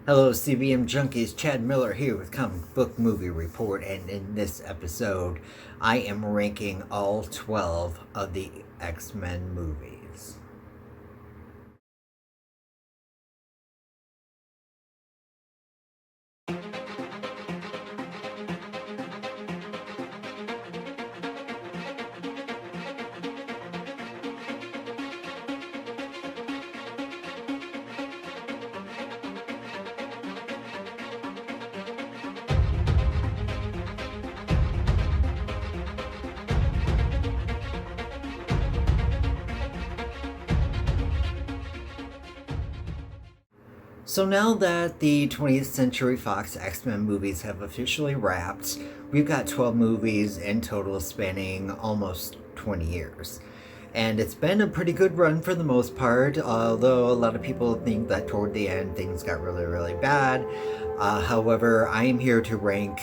Hello, CBM Junkies. Chad Miller here with Comic Book Movie Report, and in this episode, I am ranking all 12 of the X-Men movies. So now that the 20th Century Fox X-Men movies have officially wrapped, we've got 12 movies in total spanning almost 20 years. And it's been a pretty good run for the most part, although a lot of people think that toward the end things got really, really bad. However, I am here to rank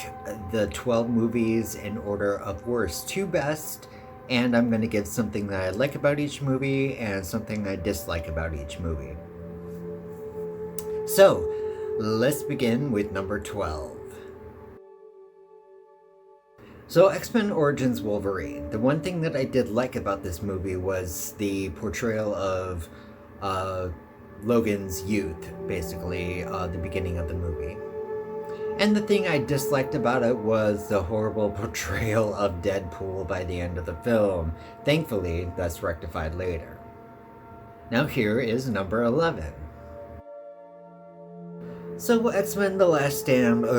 the 12 movies in order of worst to best, and I'm going to give something that I like about each movie and something I dislike about each movie. So, let's begin with number 12. So, X-Men Origins Wolverine. The one thing that I did like about this movie was the portrayal of Logan's youth, basically, the beginning of the movie. And the thing I disliked about it was the horrible portrayal of Deadpool by the end of the film. Thankfully, that's rectified later. Now, here is number 11. So, X-Men The Last Stand, there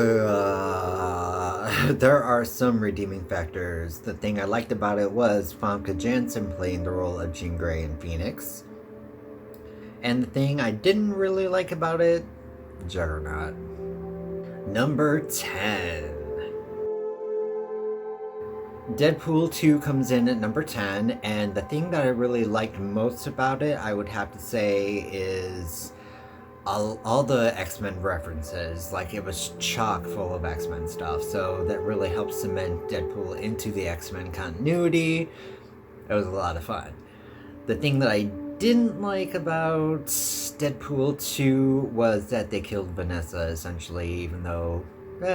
are some redeeming factors. The thing I liked about it was Famke Janssen playing the role of Jean Grey in Phoenix. And the thing I didn't really like about it, Juggernaut. Number 10. Deadpool 2 comes in at number 10, and the thing that I really liked most about it, I would have to say, is all the X-Men references. Like, it was chock full of X-Men stuff, so that really helped cement Deadpool into the X-Men continuity. It was a lot of fun. The thing that I didn't like about Deadpool 2 was that they killed Vanessa, essentially, even though,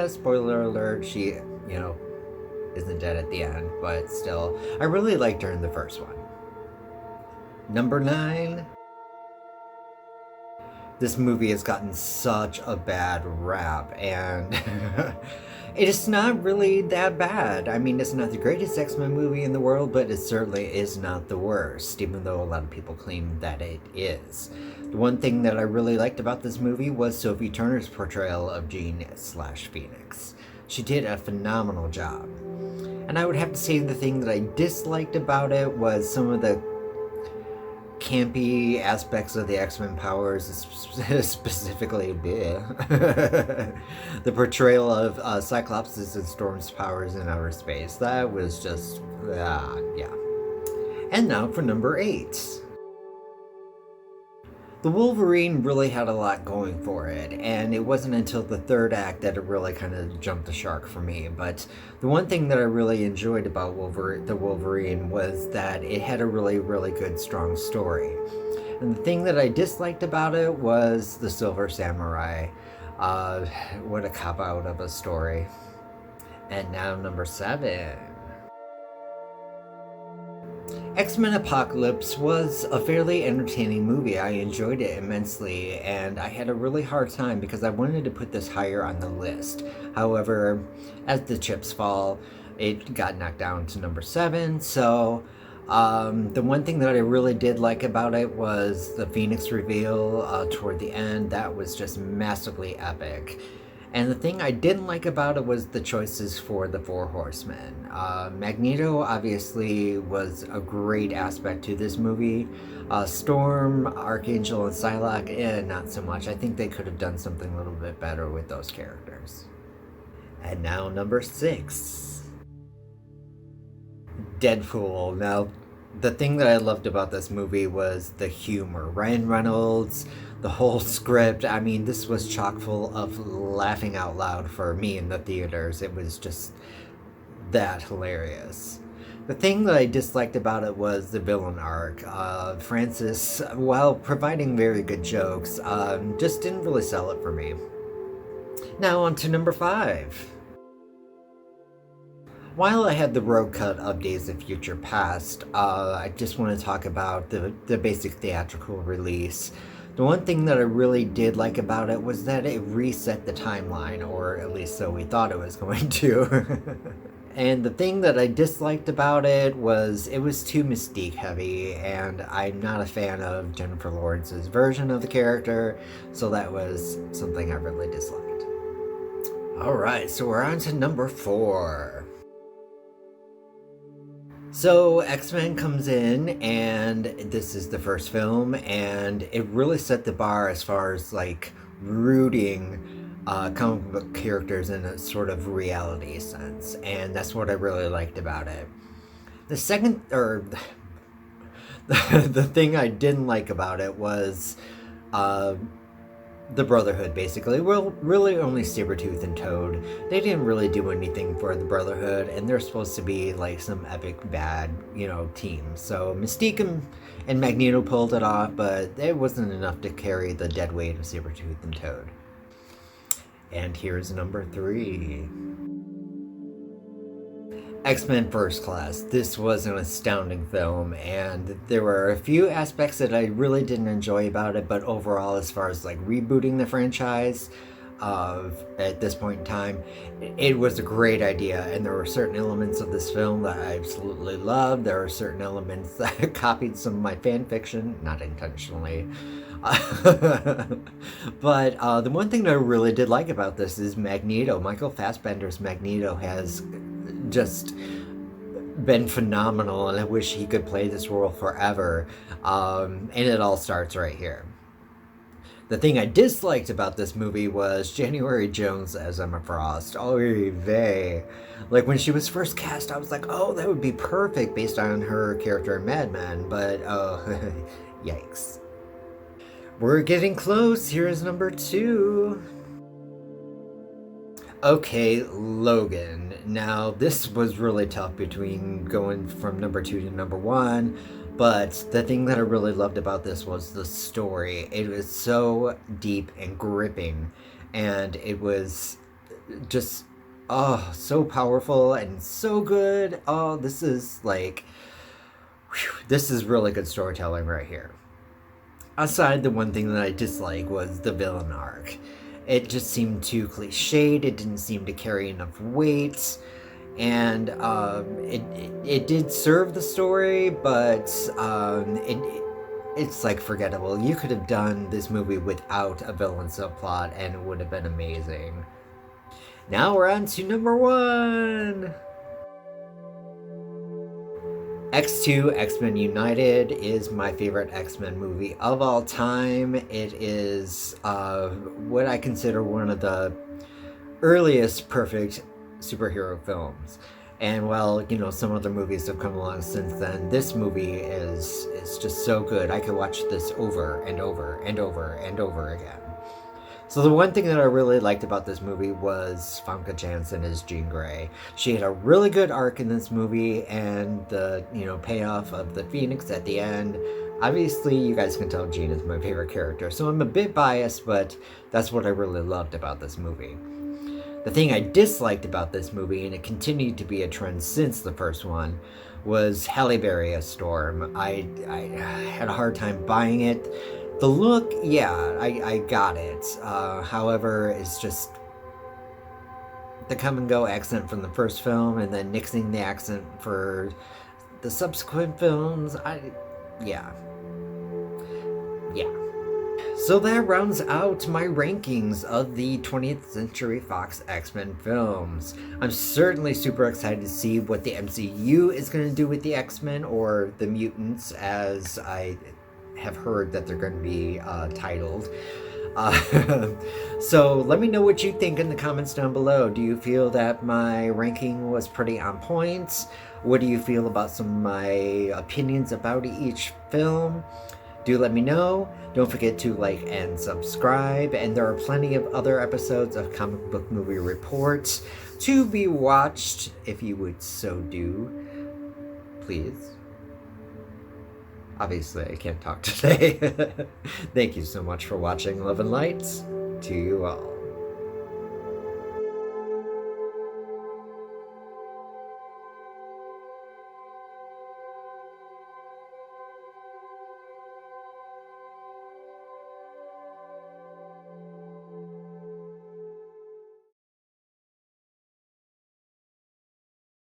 spoiler alert, she, isn't dead at the end, but still, I really liked her in the first one. Number 9. This movie has gotten such a bad rap, and it is not really that bad. I mean, it's not the greatest X-Men movie in the world, but it certainly is not the worst, even though a lot of people claim that it is. The one thing that I really liked about this movie was Sophie Turner's portrayal of Jean/Phoenix. She did a phenomenal job. And I would have to say the thing that I disliked about it was some of the campy aspects of the X-Men powers, specifically the Cyclops' and Storm's powers in outer space. That was just, yeah. And now for number 8. The Wolverine really had a lot going for it, and it wasn't until the third act that it really kind of jumped the shark for me. But the one thing that I really enjoyed about the Wolverine was that it had a really, really good, strong story. And the thing that I disliked about it was the Silver Samurai. What a cop-out of a story. And now number 7. X-Men Apocalypse was a fairly entertaining movie. I enjoyed it immensely, and I had a really hard time because I wanted to put this higher on the list. However, as the chips fall, it got knocked down to number 7, so the one thing that I really did like about it was the Phoenix reveal toward the end. That was just massively epic. And the thing I didn't like about it was the choices for the Four Horsemen. Magneto obviously was a great aspect to this movie. Storm, Archangel, and Psylocke, not so much. I think they could have done something a little bit better with those characters. And now number 6. Deadpool. Now, the thing that I loved about this movie was the humor. Ryan Reynolds, the whole script. I mean, this was chock full of laughing out loud for me in the theaters. It was just that hilarious. The thing that I disliked about it was the villain arc. Francis, while providing very good jokes, just didn't really sell it for me. Now on to number 5. While I had the road cut of Days of Future Past, I just want to talk about the basic theatrical release. The one thing that I really did like about it was that it reset the timeline, or at least so we thought it was going to. And the thing that I disliked about it was too mystique heavy, and I'm not a fan of Jennifer Lawrence's version of the character, so that was something I really disliked. Alright, so we're on to number 4. So X-Men comes in, and this is the first film, and it really set the bar as far as like rooting comic book characters in a sort of reality sense, and that's what I really liked about it. The second, or the thing I didn't like about it was uh, the Brotherhood, basically. Well, really only Sabretooth and Toad. They didn't really do anything for the Brotherhood, and they're supposed to be like some epic bad, team. So Mystique and Magneto pulled it off, but it wasn't enough to carry the dead weight of Sabretooth and Toad. And here's number 3. X-Men First Class. This was an astounding film, and there were a few aspects that I really didn't enjoy about it, but overall, as far as like rebooting the franchise at this point in time, it was a great idea, and there were certain elements of this film that I absolutely loved. There were certain elements that copied some of my fan fiction, not intentionally. But the one thing that I really did like about this is Magneto. Michael Fassbender's Magneto has just been phenomenal, and I wish he could play this role forever. And it all starts right here. The thing I disliked about this movie was January Jones as Emma Frost. Oy vey. Like, when she was first cast, I was like, oh, that would be perfect based on her character in Mad Men, but, yikes. We're getting close. Here's number 2. Okay, Logan. Now, this was really tough between going from number 2 to number 1, but the thing that I really loved about this was the story. It was so deep and gripping, and it was just, so powerful and so good. Oh, this is like, this is really good storytelling right here. Aside, the one thing that I disliked was the villain arc. It just seemed too cliched. It didn't seem to carry enough weight, and it did serve the story, but it's like forgettable. You could have done this movie without a villain subplot, and it would have been amazing. Now we're on to number 1. X2 X-Men United is my favorite X-Men movie of all time. It is what I consider one of the earliest perfect superhero films. And while, some other movies have come along since then, this movie is just so good. I could watch this over and over and over and over again. So the one thing that I really liked about this movie was Famke Janssen as Jean Grey. She had a really good arc in this movie, and the payoff of the Phoenix at the end. Obviously, you guys can tell Jean is my favorite character, so I'm a bit biased, but that's what I really loved about this movie. The thing I disliked about this movie, and it continued to be a trend since the first one, was Halle Berry as Storm. I had a hard time buying it. The look, yeah, I got it. However, it's just the come and go accent from the first film, and then nixing the accent for the subsequent films. Yeah. So that rounds out my rankings of the 20th Century Fox X-Men films. I'm certainly super excited to see what the MCU is going to do with the X-Men, or the mutants, as I have heard that they're going to be titled. So let me know what you think in the comments down below. Do you feel that my ranking was pretty on point? What do you feel about some of my opinions about each film? Do let me know. Don't forget to like and subscribe, and there are plenty of other episodes of Comic Book Movie Reports to be watched if you would so do. Please. Obviously, I can't talk today. Thank you so much for watching. Love and light to you all.